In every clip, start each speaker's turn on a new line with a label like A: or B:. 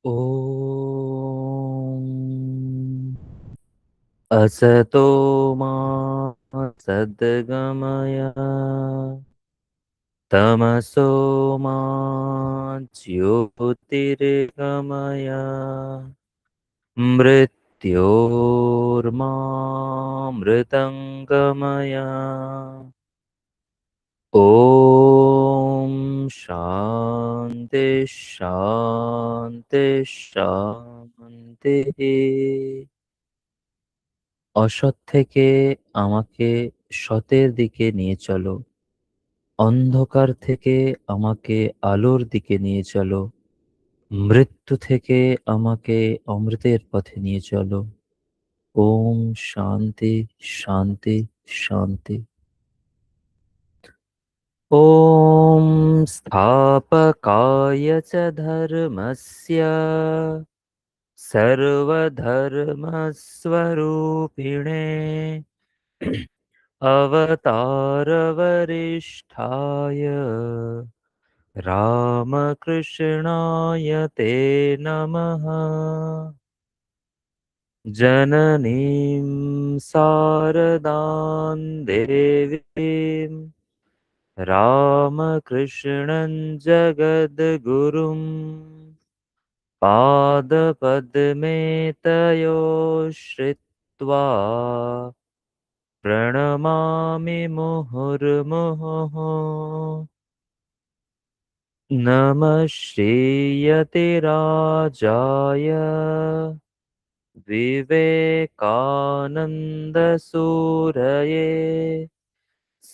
A: ॐ असतो मा सद्गमय तमसो मा ज्योतिर्गमय मृत्योर्मामृतङ्गमय ॐ शान्ति शान्ति शान्तिः। অসৎ থেকে আমাকে সতের দিকে নিয়ে চলো, অন্ধকার থেকে আমাকে আলোর দিকে নিয়ে চলো, মৃত্যু থেকে আমাকে অমৃতের পথে নিয়ে চলো। ওম শান্তি শান্তি শান্তি। ওম স্থাপকায় চ ধর্মস্য सर्वधर्मस्वरूपिणे अवतारवरिष्ठाय रामकृष्णाय ते नमः। जननीं शारदां देवीं रामकृष्णं जगद्गुरुं पादपद्मे तयो श्रित्वा प्रणमामि मुहुर्मुहुः। नमः श्रीयतिराजाय विवेकानन्दसूरये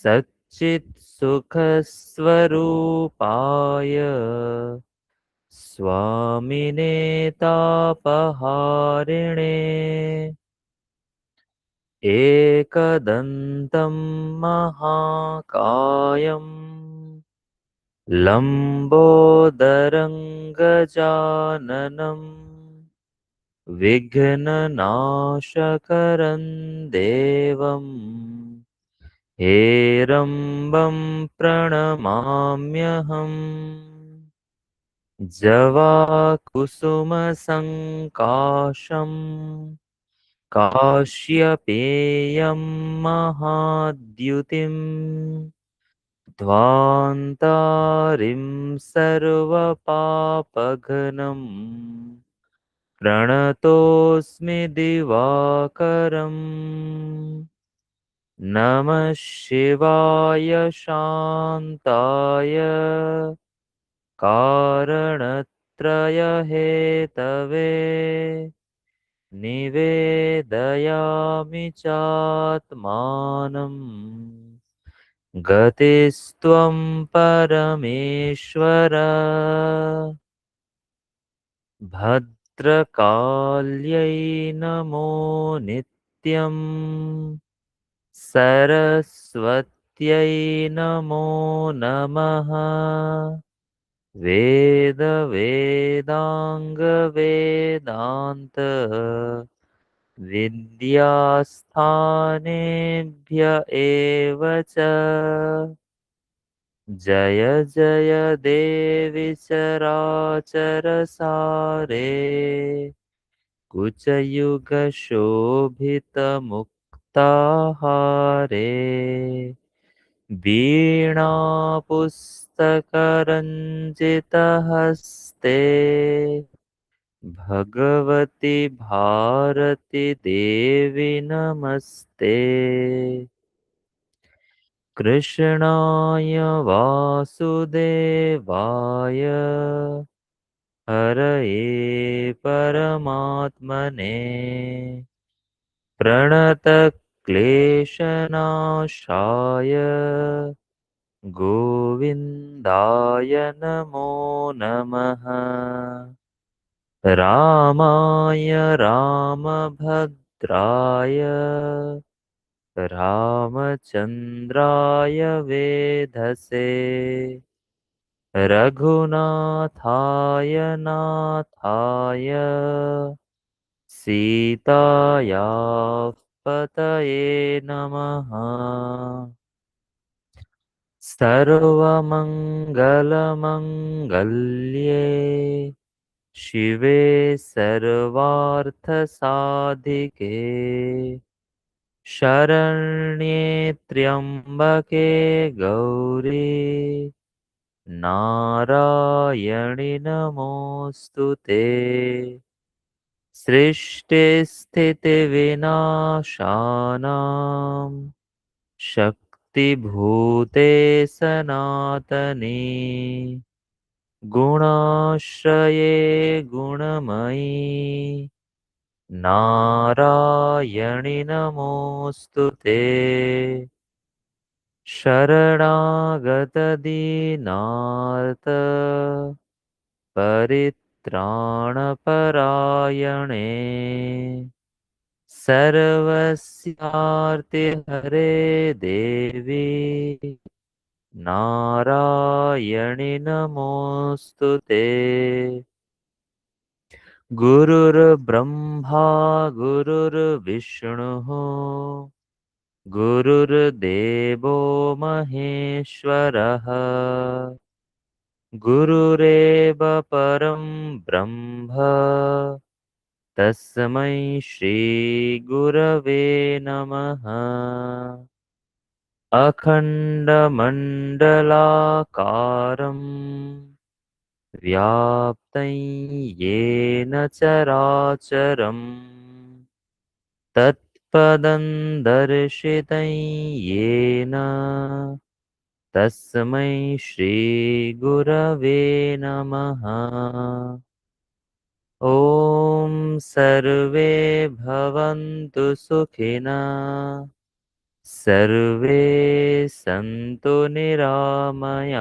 A: सच्चित्सुखस्वरूपाय स्वामिने तापहारिणे एकदन्तं महाकायं लम्बोदरं गजाननं विघ्ननाशकरं देवं हेरम्बं प्रणमाम्यहम्। जवाकुसुमसङ्काशं काश्यपेयं महाद्युतिं ध्वान्तारिं सर्वपापघ्नं प्रणतोऽस्मि दिवाकरम्। नमः शिवाय शान्ताय कारणत्रयहेतवे निवेदयामि चात्मानं गतिस्त्वं परमेश्वर। भद्रकाल्यै नमो नित्यं सरस्वत्यै नमो नमः। वेदांग वेदांत विद्यास्थानेभ्य एव च। जय जय देवी चराचर सारे कुचयुग शोभित मुक्ताहारे वीणा पुस्तकरञ्जितहस्ते भगवति भारति देवी नमस्ते। कृष्णाय वासुदेवाय हरये परमात्मने प्रणतक्लेशनाशाय गोविन्दाय नमो नमः। रामाय रामभद्राय रामचन्द्राय वेधसे रघुनाथाय नाथाय सीताया पतये नमः। सर्वमङ्गलमङ्गल्ये शिवे सर्वार्थसाधिके शरण्ये त्र्यम्बके गौरी नारायणि नमोऽस्तु ते सृष्टिस्थितिविनाशानां शक्तिभूते सनातने गुणाश्रये गुणमयी नारायणि नमोऽस्तु ते शरणागतदीनार्त परित्राणपरायणे सर्वस्यार्ति हरे देवी नारायणि नमोऽस्तु ते गुरुर्ब्रह्मा गुरुर्विष्णुः गुरुर्देवो महेश्वरः गुरुरेव परं ब्रह्म तस्मै श्रीगुरवे नमः अखण्डमण्डलाकारम् व्याप्तं येन चराचरम् तत्पदं दर्शितं येन तस्मै श्रीगुरवे नमः ॐ सर्वे भवन्तु सुखिनः सर्वे सन्तु निरामयाः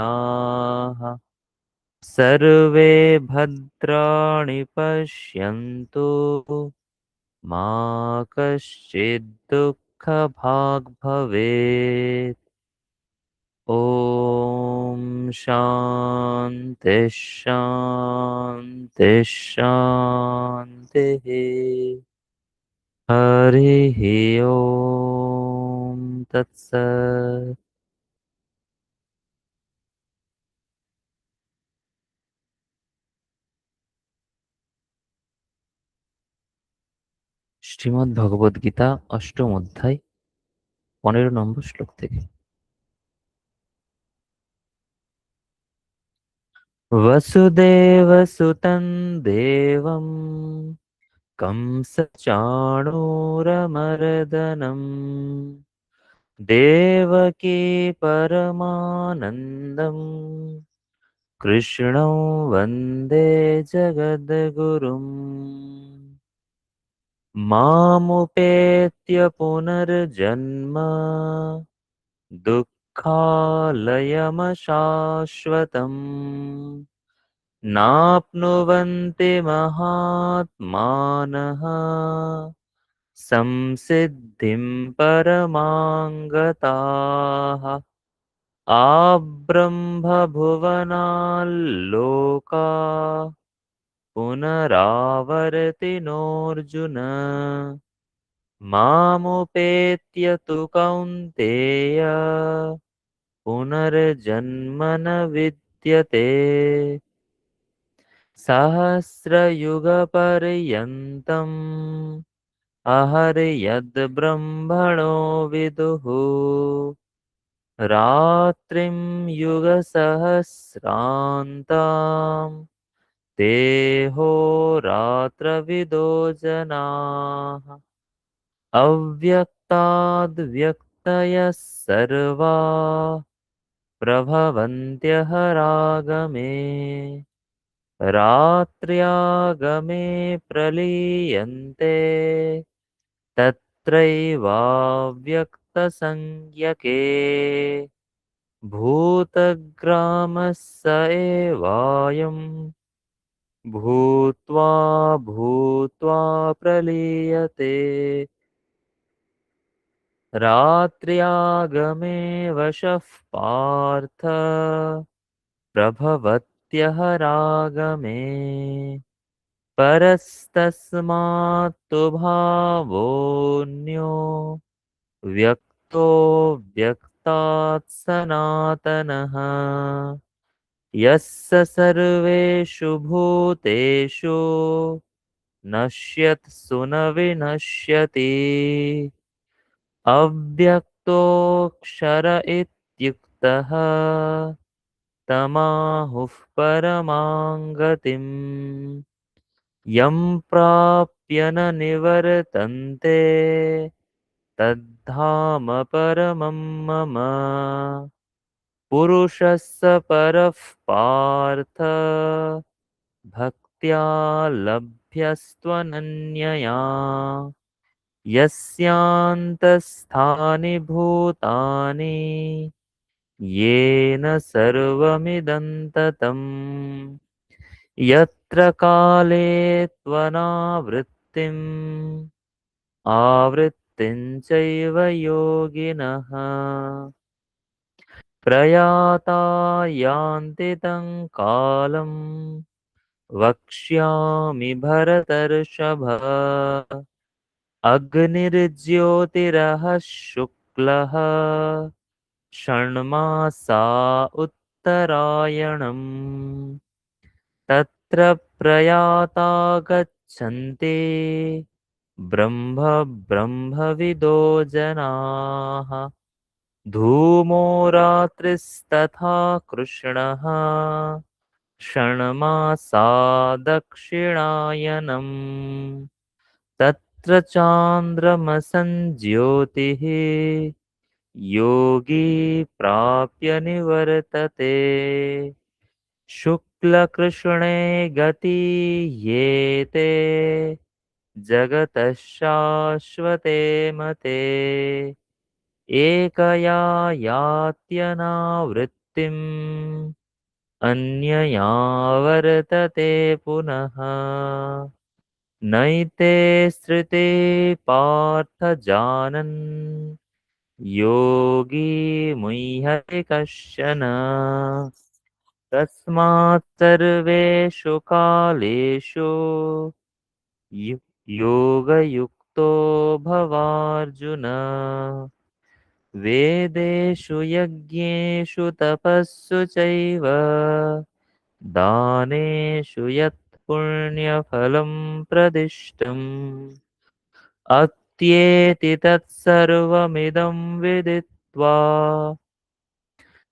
A: सर्वे भद्राणि पश्यन्तु मा कश्चित् दुःखभाग् भवेत् ॐ शान्ति शान्ति शान्तिः हरिः ॐ तत्सत् শ্রীমদ্ ভগবদ গীতা অষ্টম অধ্যায় 15 নম্বর শ্লোক থেকে वसुदेवसुतं देवं कंसचाणूरमर्दनम् देवकी परमानन्दम् कृष्णं वन्दे जगद्गुरुम् मामुपेत्य पुनर्जन्म दुःखालयमशाश्वतम् नाप्नुवन्ति महात्मानः संसिद्धिं परमाङ्गताः आब्रह्मभुवनाल्लोका पुनरावर्तिनोऽर्जुन मामुपेत्य तु कौन्तेय पुनर्जन्म न विद्यते सहस्रयुगपर्यन्तम् अहर्यद्ब्रह्मणो विदुः रात्रिं युगसहस्रान्ताम् देहोरात्रविदो जनाः अव्यक्ताद्व्यक्तयः सर्वा प्रभवन्त्यः रागमे रात्र्यागमे प्रलीयन्ते तत्रैवाव्यक्तसंज्ञके भूतग्रामः स एवायं भूत्वा भूत्वा प्रलीयते रात्र्यागमे वशः पार्थ प्रभवत्यः रागमे परस्तस्मात्तु भावोऽन्यो व्यक्तो व्यक्तात् सनातनः यस्य सर्वेषु भूतेषु नश्यत्सु न विनश्यति। अव्यक्तोऽक्षर इत्युक्तः तमाहुः परमां गतिम्। यं प्राप्य न निवर्तन्ते तद्धाम परमं मम। पुरुषः स परः पार्थ भक्त्या लभ्यस्त्वनन्यया। यस्यान्तस्थानि भूतानि येन सर्वमिदं ततम्। यत्र काले त्वनावृत्तिम् आवृत्तिं चैव योगिनः प्रयाता यान्ति तं कालम्। वक्ष्यामि भरतर्षभ। अग्निर्ज्योतिरः शुक्लः षण्मासा उत्तरायणम्। तत्र प्रयाता गच्छन्ति ब्रह्म ब्रह्मविदो जनाः। धूमो रात्रिस्तथा कृष्णः षण्मासा दक्षिणायनम्। तत्र चान्द्रमसञ्ज्योतिः योगी प्राप्य निवर्तते। शुक्लकृष्णे गति येते जगतः शाश्वते मते। एकया यात्यनावृत्तिम् अन्यया वर्तते पुनः। नैते स्थिते पार्थ जानन् योगी मुह्यति कश्चन। तस्मात् सर्वेषु कालेषु यु- योगयुक्तो भवार्जुन। वेदेषु यज्ञेषु तपस्सु चैव दानेषु यत् पुण्यफलं प्रदिष्टम् अत्येति तत्सर्वमिदं विदित्वा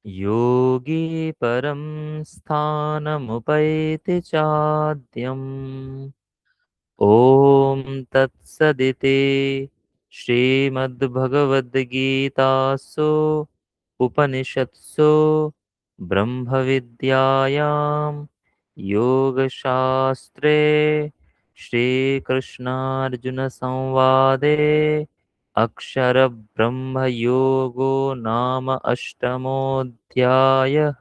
A: योगी परं स्थानमुपैति चाद्यम्। ॐ तत्सदिति श्रीमद्भगवद्गीतासु उपनिषत्सु ब्रह्मविद्यायां योगशास्त्रे श्रीकृष्णार्जुनसंवादे अक्षरब्रह्मयोगो नाम अष्टमोऽध्यायः।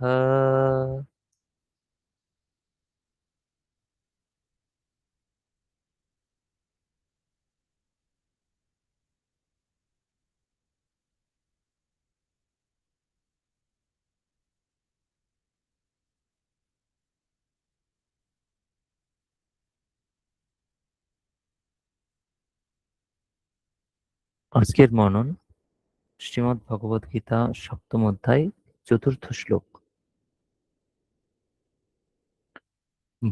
A: আজকের মনন শ্রীমদ্ ভগবদ গীতা সপ্তম অধ্যায় চতুর্থ শ্লোক।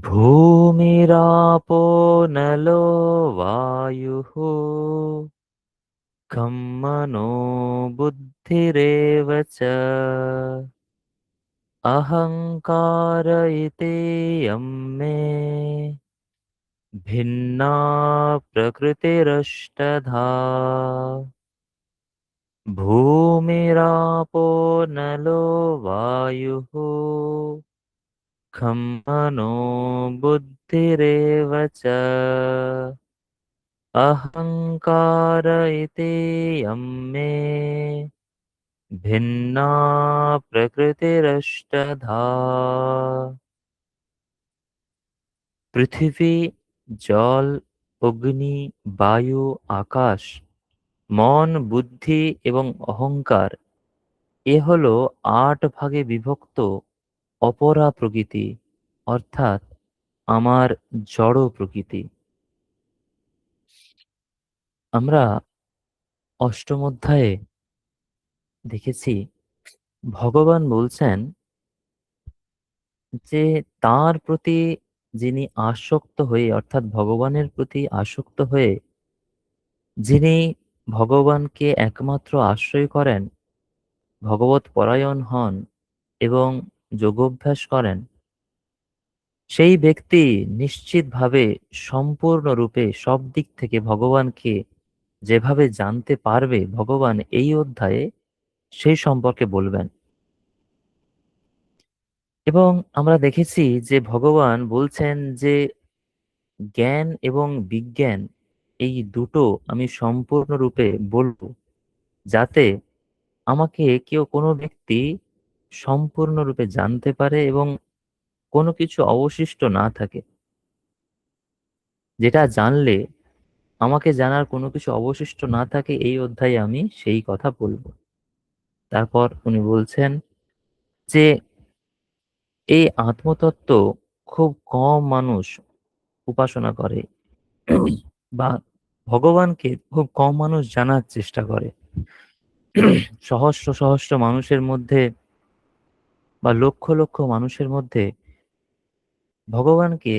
A: ভূমিরাপো নলো বায়ুঃ খম মনো বুদ্ধিরেব চ অহংকার ইত্যয়ং মে भिन्ना प्रकृतिरष्टधा। भूमिरापो नलो वायुः खं मनो बुद्धिरेव च अहंकार इत्ययं मे भिन्ना प्रकृतिरष्टधा। পৃথিবী, জল, অগ্নি, বায়ু, আকাশ, মন, বুদ্ধি এবং অহংকার এ হলো ৮ ভাগে বিভক্ত অপরা প্রকৃতি, অর্থাৎ আমার জড় প্রকৃতি। আমরা অষ্টম অধ্যায়ে দেখেছি ভগবান বলছেন যে তার প্রতি যিনি আসক্ত হয়ে, অর্থাৎ ভগবানের প্রতি আসক্ত হয়ে যিনি ভগবানকে একমাত্র আশ্রয় করেন, ভগবৎ পরায়ণ হন এবং যোগাভ্যাস করেন, সেই ব্যক্তি নিশ্চিতভাবে সম্পূর্ণরূপে সব দিক থেকে ভগবানকে যেভাবে জানতে পারবে, ভগবান এই অধ্যায়ে সেই সম্পর্কে বলবেন। এবং আমরা দেখেছি যে ভগবান বলছেন যে জ্ঞান এবং বিজ্ঞান এই দুটো আমি সম্পূর্ণরূপে বলবো, যাতে আমাকে কেউ, কোনো ব্যক্তি সম্পূর্ণরূপে জানতে পারে এবং কোনো কিছু অবশিষ্ট না থাকে। যেটা জানলে আমাকে জানার কোনো কিছু অবশিষ্ট না থাকে, এই অধ্যায়ে আমি সেই কথা বলবো। তারপর উনি বলছেন যে এই আত্মতত্ত্ব খুব কম মানুষ উপাসনা করে, বা ভগবানকে খুব কম মানুষ জানার চেষ্টা করে। সহস্র সহস্র মানুষের মধ্যে বা লক্ষ লক্ষ মানুষের মধ্যে ভগবানকে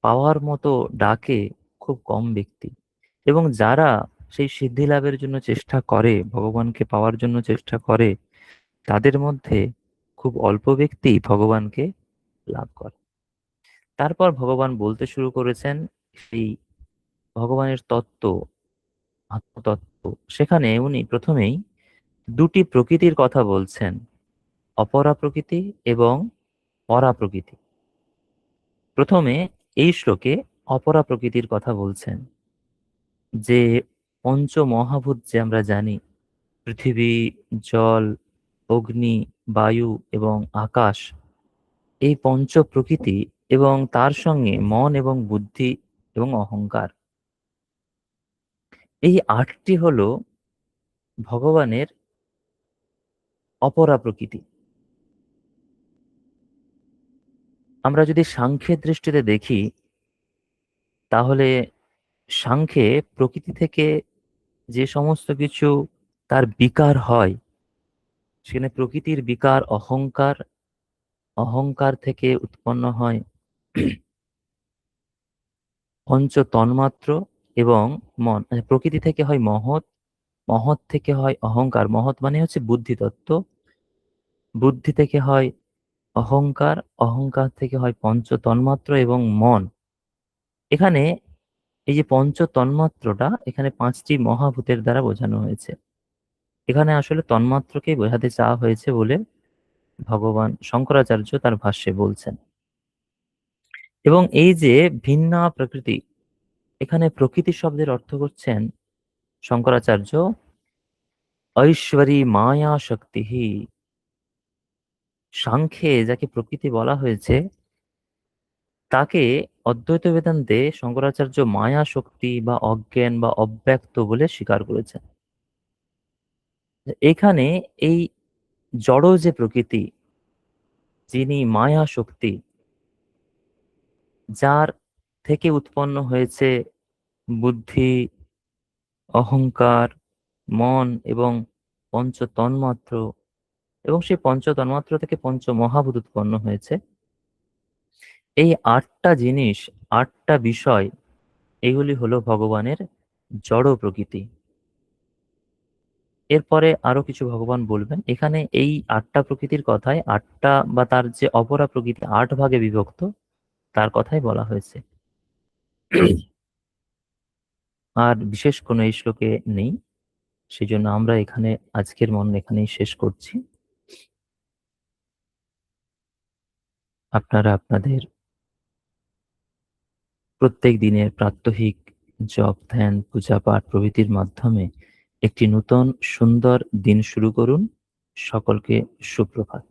A: পাওয়ার মতো ডাকে খুব কম ব্যক্তি। এবং যারা সেই সিদ্ধি লাভের জন্য চেষ্টা করে, ভগবানকে পাওয়ার জন্য চেষ্টা করে, তাদের মধ্যে খুব অল্প ব্যক্তি ভগবানকে লাভ করে। তারপর ভগবান বলতে শুরু করেছেন সেই ভগবানের তত্ত্ব, আত্মতত্ত্ব। সেখানে উনি প্রথমেই দুটি প্রকৃতির কথা বলছেন, অপরা প্রকৃতি এবং পরা প্রকৃতি। প্রথমে এই শ্লোকে অপরা প্রকৃতির কথা বলছেন, যে পঞ্চ মহাভূত যে আমরা জানি, পৃথিবী, জল, অগ্নি, বায়ু এবং আকাশ, এই পঞ্চ প্রকৃতি এবং তার সঙ্গে মন এবং বুদ্ধি এবং অহংকার, এই আটটি হলো ভগবানের অপরা প্রকৃতি। আমরা যদি সাংখ্যের দৃষ্টিতে দেখি, তাহলে সাংখ্যে প্রকৃতি থেকে যে সমস্ত কিছু তার বিকার হয়, সেখানে প্রকৃতির বিকার অহংকার, অহংকার থেকে উৎপন্ন হয় পঞ্চ তন্মাত্র এবং মন। প্রকৃতি থেকে হয় মহৎ, মহৎ থেকে হয় অহংকার, মহৎ মানে হচ্ছে বুদ্ধি তত্ত্ব, বুদ্ধি থেকে হয় অহংকার, অহংকার থেকে হয় পঞ্চ তন্মাত্র এবং মন। এখানে এই যে পঞ্চ তন্মাত্রটা, এখানে পাঁচটি মহাভূতের দ্বারা বোঝানো হয়েছে। এখানে আসলে তন্মাত্রকেই বোঝাতে চাওয়া হয়েছে বলে ভগবান শঙ্করাচার্য তার ভাষ্যে বলছেন। এবং এই যে ভিন্না প্রকৃতি, এখানে প্রকৃতি শব্দের অর্থ করছেন শঙ্করাচার্য ঐশ্বরী মায়া শক্তি। সাংখ্যে যাকে প্রকৃতি বলা হয়েছে, তাকে অদ্বৈত বেদান্তে শঙ্করাচার্য মায়া শক্তি বা অজ্ঞান বা অব্যক্ত বলে স্বীকার করেছেন। এখানে এই জড় যে প্রকৃতি, যিনি মায়া শক্তি, যার থেকে উৎপন্ন হয়েছে বুদ্ধি, অহংকার, মন এবং পঞ্চ তন্মাত্র, এবং সেই পঞ্চ তন্মাত্র থেকে পঞ্চ মহাভূত উৎপন্ন হয়েছে, এই আটটা জিনিস, আটটা বিষয়, এগুলি হলো ভগবানের জড় প্রকৃতি। এরপরে আরো কিছু ভগবান বলবেন। এখানে এই আটটা প্রকৃতির কথায়, আটটা বা তার যে অপরা প্রকৃতি আট ভাগে বিভক্ত, তার কথাই বলা হয়েছে। আর বিশেষ কোনো এই শ্লোকে নেই, সেই জন্য আমরা এখানে আজকের মন এখানেই শেষ করছি। আপনারা আপনাদের প্রত্যেক দিনের প্রাত্যহিক জপ, ধ্যান, পূজা পাঠ প্রভৃতির মাধ্যমে একটি নূতন সুন্দর দিন শুরু করুন। সকলকে সুপ্রভাত।